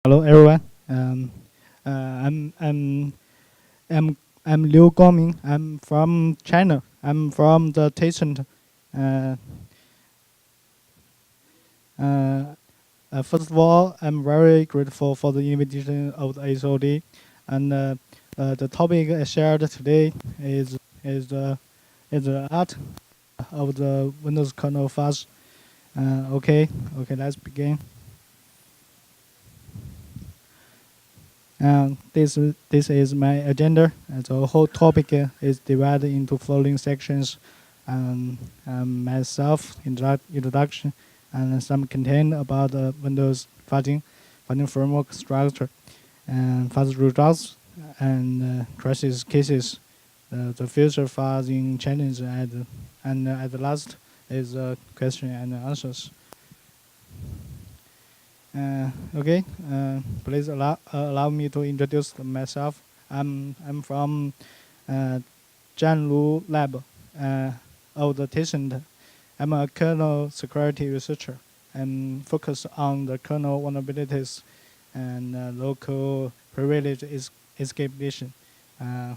Hello, everyone. I'm Liu Guangming. I'm from China. I'm from the Tencent. Uh, uh, First of all, I'm very grateful for the invitation of the HOD, and the topic I shared today is the is the art of the Windows kernel Fuzz. Okay, let's begin. This is my agenda. The whole topic is divided into following sections: myself, introduction, and some content about the Windows fuzzing framework structure, and fuzz results, and crisis cases, the future fuzzing challenge, and at the last is question and answers. Okay, please allow me to introduce myself. I'm from Zhanlu Lab of the Tencent. I'm a kernel security researcher. I'm focused on the kernel vulnerabilities and local privilege escapation. Uh,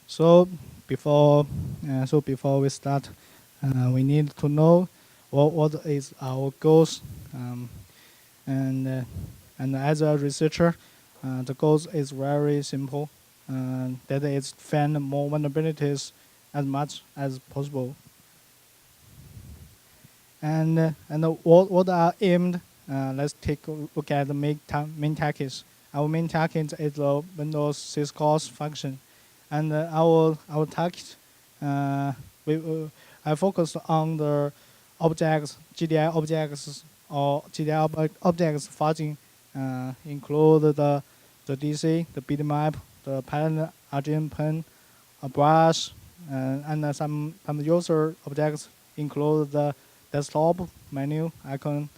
so before we start, we need to know what is our goals, and uh, and as a researcher, the goals is very simple. That is find more vulnerabilities as much as possible. And what are aimed? Let's take a look at the main targets. Our main target is the Windows syscalls function, and our target, we I focus on the objects, GDI objects or GDI objects fuzzing, include the DC, the bitmap, the pattern agent pen, a brush, and some user objects include the desktop menu icon,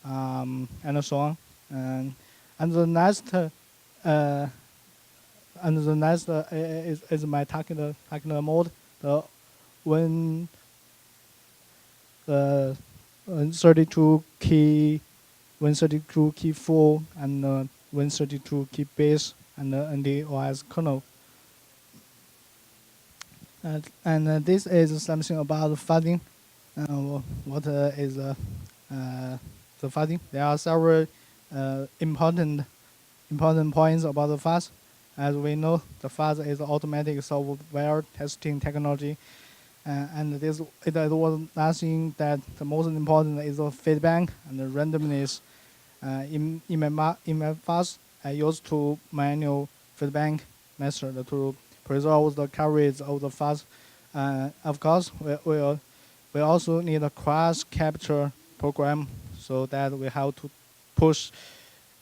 and so on. And the next is my target mode. The when the 32 key, 132 key full, and 132 key base, and the OS kernel. And this is something about fuzzing. What is the fuzzing? There are several important points about the fuzz. As we know, the fuzz is automatic software testing technology, and it was nothing that the most important is the feedback and the randomness. In my fuzz, I used to manual feedback method to preserve the coverage of the fuzz. Of course, we also need a cross capture program so that we have to push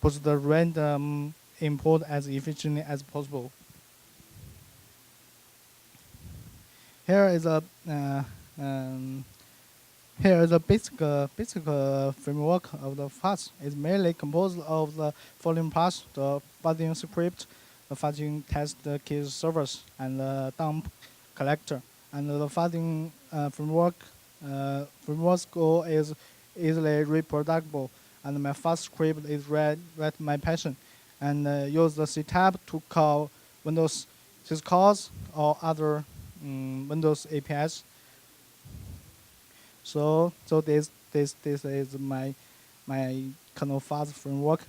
the random input as efficiently as possible. Here is a um, here is a basic framework of the Fuzz. It's mainly composed of the following parts: the fuzzing script, the fuzzing test case servers, and the dump collector. And the fuzzing framework's goal is easily reproducible. And my first script is read my passion, and use the setup to call Windows syscalls or other Windows APIs. So this is my kernel fuzz framework.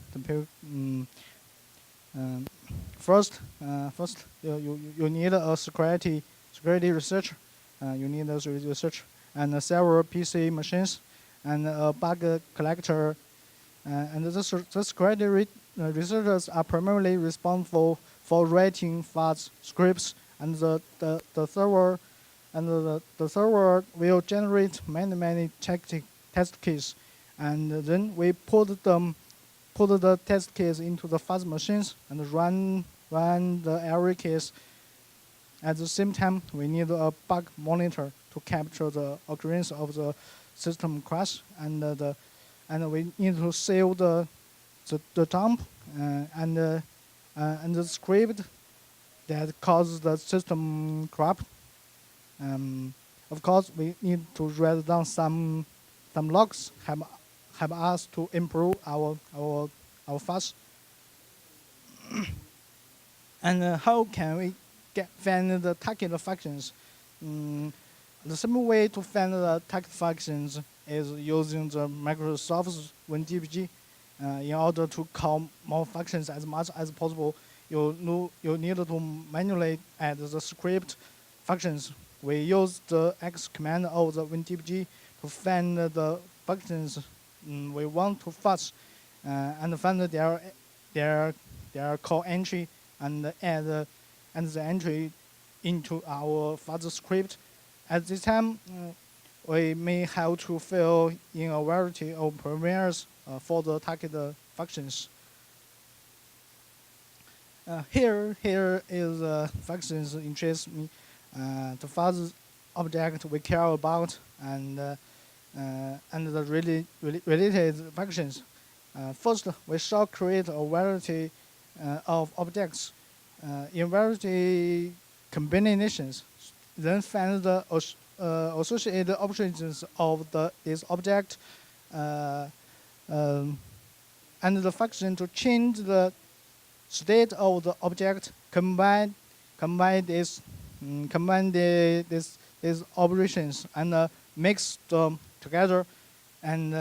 Um, first you need a security research. You need a security research and several PC machines and a bug collector. And the security researchers are primarily responsible for writing fuzz scripts, and the server the server will generate many test cases, and then we put the test case into the fuzz machines and run the error case. At the same time, we need a bug monitor to capture the occurrence of the system crash, and we need to save the dump and the script that causes the system corrupt. Of course, we need to write down some logs, have help us to improve our Fuzz. And how can we find the target functions? The simple way to find the target functions is using the Microsoft's WinDBG. In order to call more functions as much as possible, you need to manually add the script functions. We use the X command of the WinDBG to find the functions we want to fuzz, and find their call entry and add the entry into our fuzz script. At this time, we may have to fill in a variety of parameters for the target functions. Here is functions interest me. The fuzz object we care about and the related functions. First, we shall create a variety of objects in variety combinations. Then find the associated operations of this object and the function to change the state of the object. Combine these operations and mix them together, and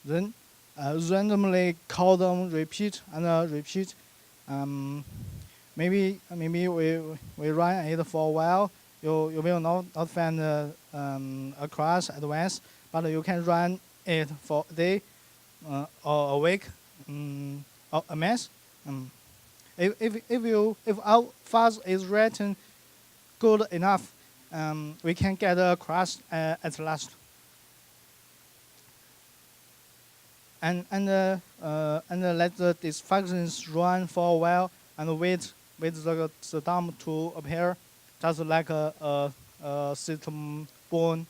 then randomly call them repeat and repeat. Maybe we run it for a while. You will not find a class at once, but you can run it for a day or a week or a month. If our fuzz is written good enough, we can get a class at last. And let these functions run for a while and wait the DOM to appear, just like a system born.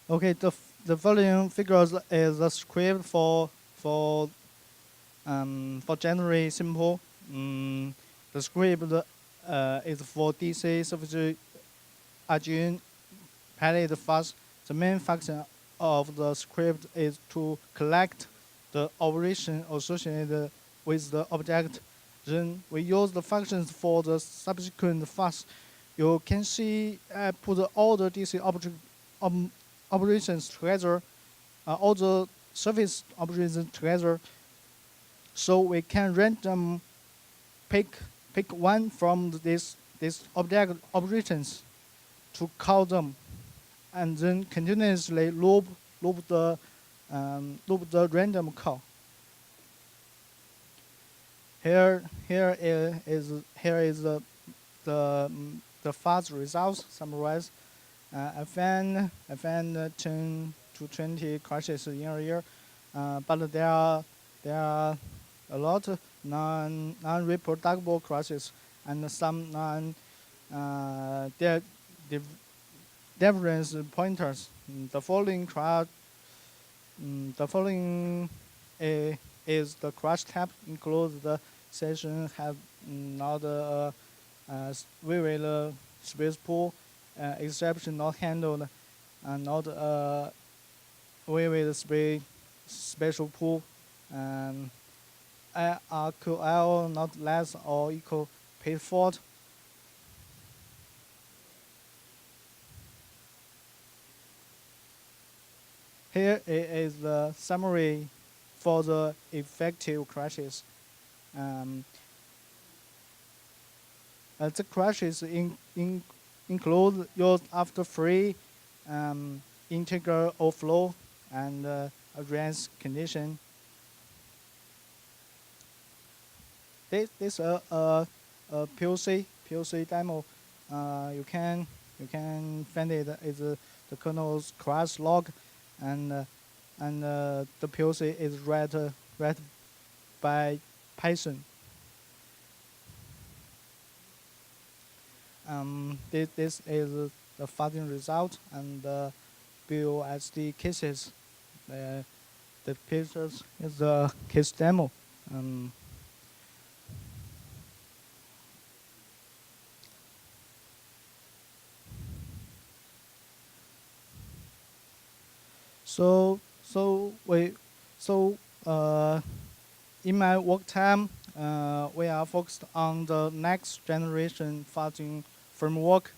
Okay, the following figures is the script for January simple. The script is for DC surface June palette fuzz. The main function of the script is to collect the operation associated with the object. Then we use the functions for the subsequent fuzz. You can see I put all the DC object operations together, all the surface operations together, so we can random pick one from this object operations to call them, and then continuously loop the random call. Here is the fuzz results summarized. I found 10 to 20 crashes in a year, but there are a lot of non-reproducible crashes and some difference pointers. The following is the crash type. Includes the session have not a vivid space pool, exception not handled, and not a vivid spatial pool, and RQL not less or equal page fault. Here is the summary for the effective crashes. The crashes include used after free, integral overflow, and advanced condition. This is a POC demo. You can find it is the kernel's crash log, and the POC is read by Python. This is the fuzzing result and the BOSD cases. The pictures is the case demo. So so we so in my work time, we are focused on the next generation fuzzing framework.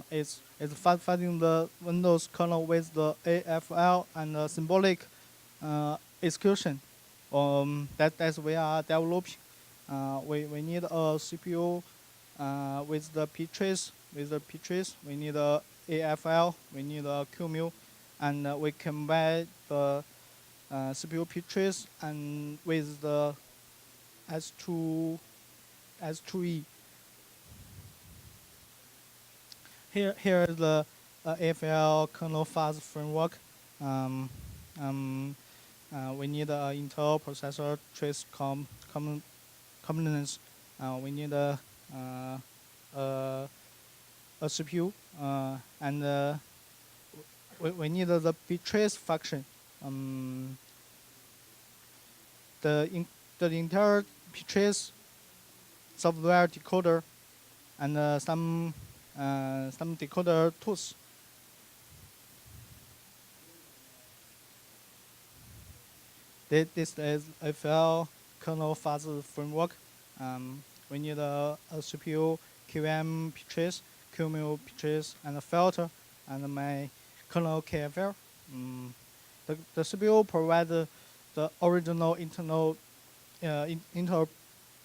It's fuzzing the Windows kernel with the AFL and Symbolic execution. That's we are developing. We need a CPU with the ptrace. With the ptrace, we need a AFL. We need a QMU, and we combine the CPU ptrace and with the S2E. Here is the AFL kernel fuzz framework. Um, um, we need an Intel processor trace components. We need a CPU and we need the ptrace function. Um, the entire ptrace software decoder and some decoder tools. This is AFL kernel fuzz framework. We need a CPU, QM ptrace, QMU ptrace, and a filter, and my kernel KFL. The CPU provides the original internal Intel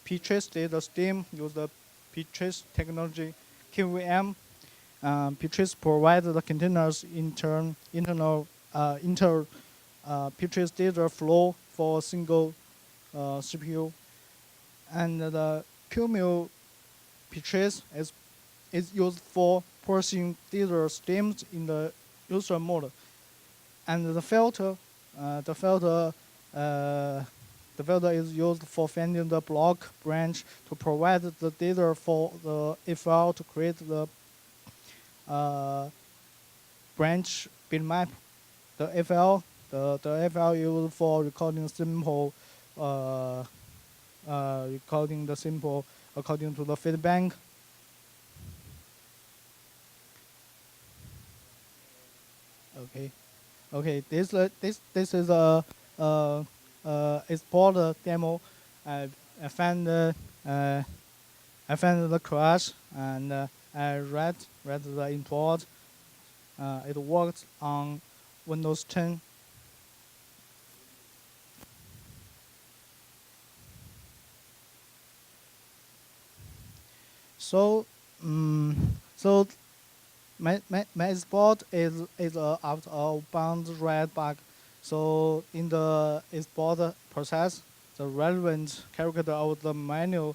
ptrace data stream use the ptrace technology. QVM ptrace provides the containers internal ptrace data flow for a single CPU, and the QMU ptrace is used for parsing data streams in the user mode, and the filter is used for finding the block branch to provide the data for the AFL to create the branch bitmap. The AFL used for recording simple recording the simple according to the feedback. Okay. This is a export demo. I found I found the crash and I read the import. It works on Windows 10. So so my export is a out of bounds read bug. So in the export process, the relevant character of the manual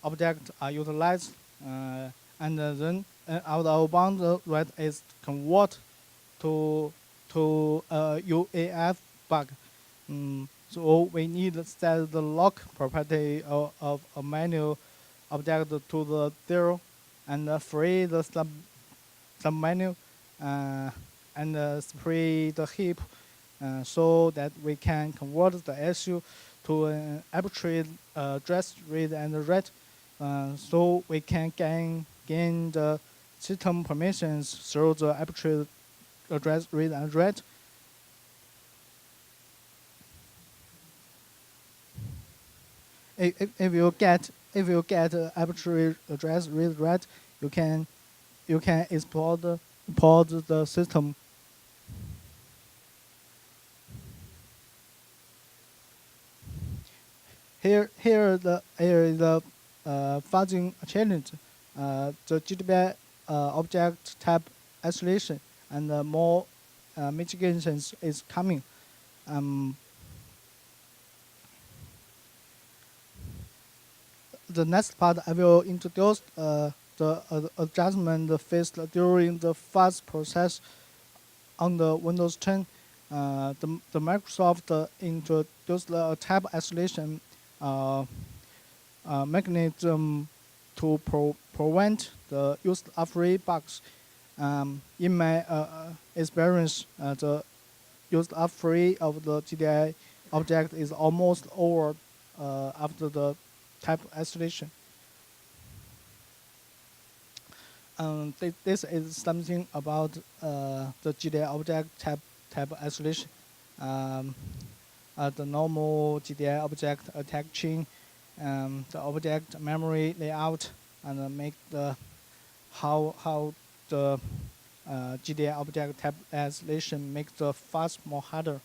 object are utilized, and then out of bounds read is convert to UAF bug. So we need to set the lock property of a manual object to the 0 and free the sub menu and free the heap so that we can convert the issue to an arbitrary address read and write, so we can gain the system permissions through the arbitrary address read and write. If you get arbitrary address read write, you can export the system. Here is the fuzzing challenge. The GDI object type isolation and more mitigations is coming. The next part I will introduce the adjustment faced during the fuzz process on the Windows 10. The Microsoft introduced a type isolation mechanism to prevent the use of free bugs. In my experience, the use of free of the GDI object is almost over after the type isolation. This is something about the GDI object type type isolation. The normal GDI object attaching the object memory layout and make the how the GDI object type isolation make the fuzz more harder.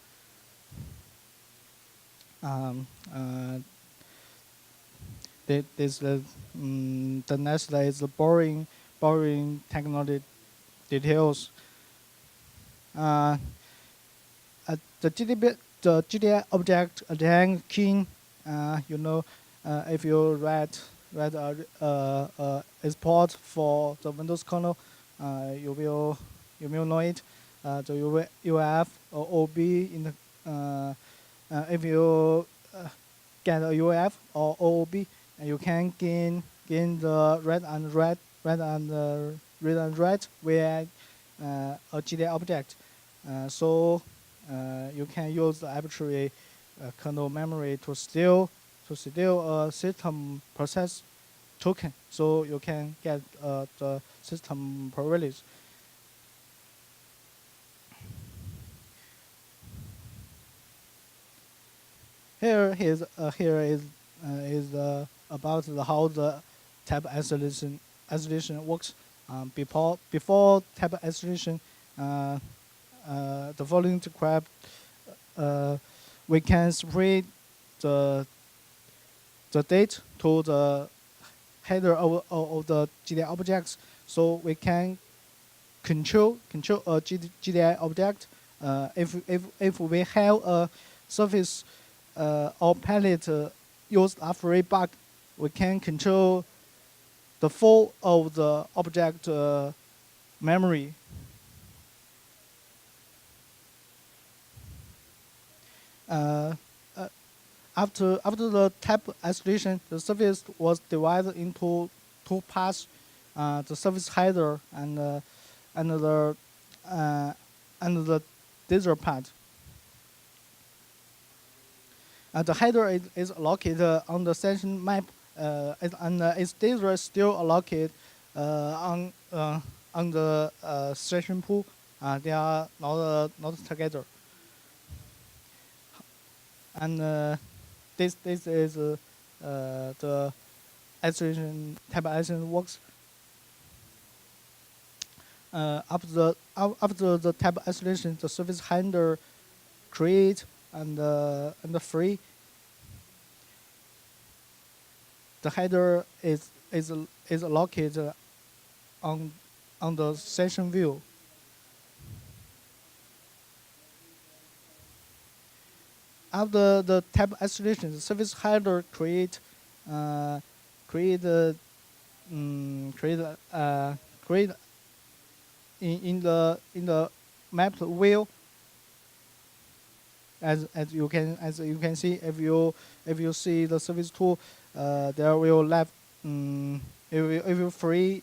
This the next is the boring technology details. The GDI object attaching, if you write export for the Windows kernel, you will know it. The UF or OB in the if you get a UF or OOB, you can gain the read and write via a GDI object. So you can use the arbitrary kernel memory to steal a system process token, so you can get the system privilege. Here is about how the type isolation works. Before type isolation, the following described, we can spread the date to the header of the GDI objects, so we can control a GDI object. If we have a surface or palette used after a bug, we can control the full of the object memory. After the type isolation, the surface was divided into two parts: the surface header and the desert part. The header is located on the session map, and its desert is still allocated on the session pool. They are not together. And this is the isolation type isolation works. After the type isolation, the surface handler create and free. The header is located on the session view. After the type isolation, the surface header create in the mapped view. As you can see, if you see the surface tool, there will left if you free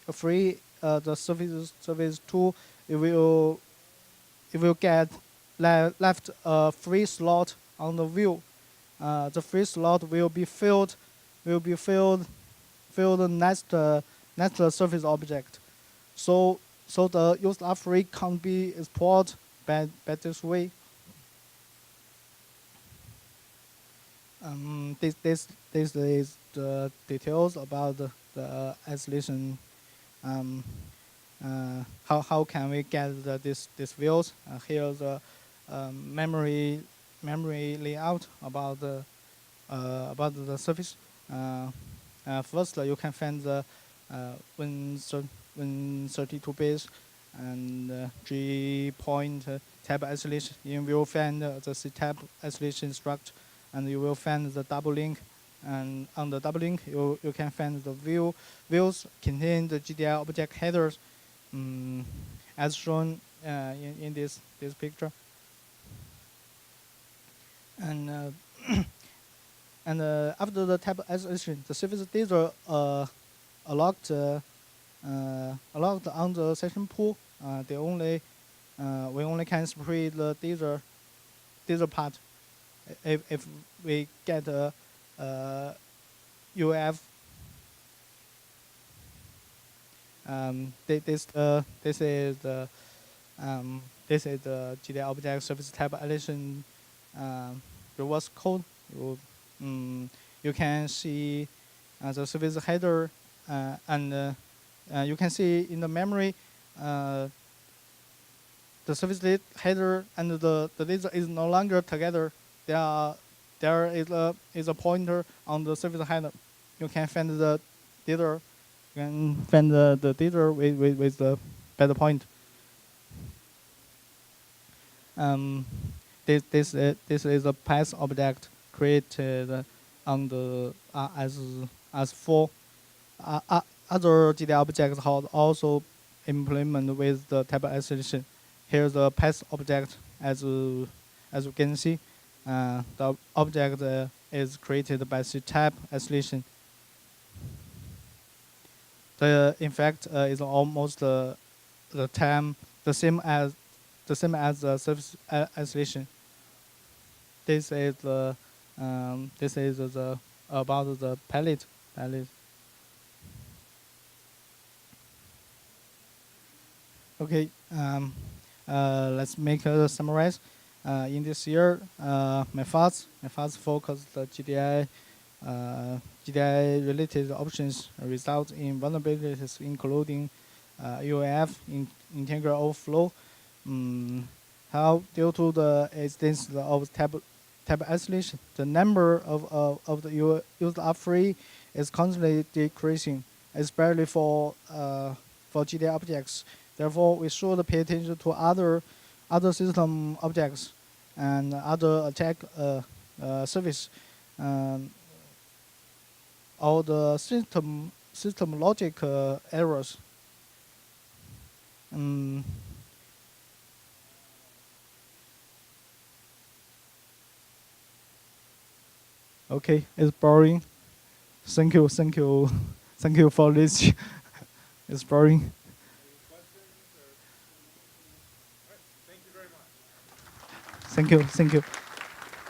the surface tool, it will get left a free slot on the view. The free slot will be filled next surface object. So the used free can't be exported by this way. This is the details about the isolation. How can we get this views? Here's the memory layout about the surface. First, you can find the Win32 base and G-point type isolation. You will find the C-type isolation structure, and you will find the double link. And on the double link, you can find the views contain the GDI object headers, as shown in this picture. And after the type isolation, the surface data locked on the session pool. We only can spread the data part if we get a UF. This this is the GDI Object Surface type addition reverse code. You can see the service header and you can see in the memory the service header and the data is no longer together. There is a pointer on the service header. You can find the data. You can find the data with the better point. This is a path object created on the as for other GDI objects have also implement with the type isolation. Here's the path object as you can see. The object is created by the type isolation. In fact, is almost the same as the surface isolation. This is the about the palette. Okay, let's make a summarize. In this year, my Fuzz focused the GDI related options result in vulnerabilities including UAF integral overflow. How due to the existence of type isolation, the number of the used are free is constantly decreasing, especially for GDI objects. Therefore, we should pay attention to other system objects and other attack service. All the system logic errors. Okay, it's boring. Thank you for this. It's boring. Thank you.